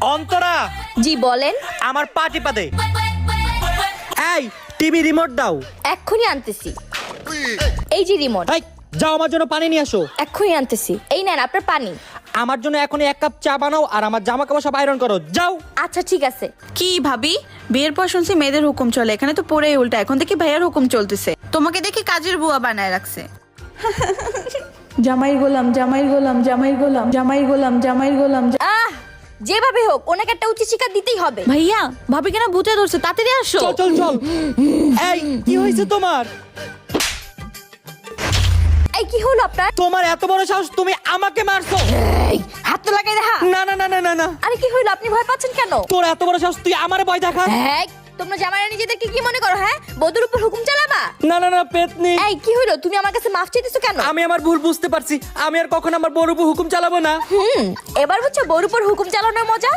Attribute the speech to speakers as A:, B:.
A: অন্তরা,
B: জি বলেন।
A: আমার পা টিপা দে। এই টিভি রিমোট দাও।
B: এক্ষুনি আনতেছি। এই যে রিমোট।
A: এই যাও আমার জন্য পানি নিয়ে আসো।
B: এক্ষুনি আনতেছি। এই নেন আপনার পানি।
A: আমার জন্য এখনই 1 কাপ চা বানাও আর আমার জামা কাপড় সব আয়রন করো, যাও।
B: আচ্ছা ঠিক আছে।
C: কি ভাবি, বিয়ের পর শুনছি মেয়েদের হুকুম চলে, এখানে তো পুরোই উল্টা। এখন দেখি ভাইয়ার হুকুম চলতেছে। তোমাকে দেখি কাজের বুয়া বানায় রাখছে।
D: জামাই গোলাম, জামাই গোলাম, জামাই গোলাম, জামাই গোলাম, জামাই গোলাম।
B: আহ, যেভাবে হোক ওনাকে একটা উচিত শিক্ষা দিতেই হবে।
C: ভাইয়া, ভাবি কেন ভূতে ধরছে, তাড়াতাড়ি আসো।
A: চল চল চল। এই কি হয়েছে তোমার?
B: এই কি হলো আপনার?
A: তোমার এত বড় সাহস, তুমি আমাকে মারছো?
B: এই হাত তো লাগাই দেখা।
A: না না না না না না।
B: আরে কি হলো, আপনি ভয় পাচ্ছেন কেন?
A: তোর এত বড় সাহস, তুই আমারে ভয় দেখাস?
B: এই তোমরা জামাইরা নিজেদেরকে কি মনে করো? হ্যাঁ, বধূর উপর হুকুম চালাবা?
A: না না না পেতনি।
B: এই কি হলো, তুমি আমার কাছে মাফ চাইতেছো কেন?
A: আমি আমার ভুল বুঝতে পারছি, আমি আর কখনো আমার বড় উপর হুকুম চালাবো না।
B: এবার হচ্ছে বউর উপর হুকুম চালানোর মজা।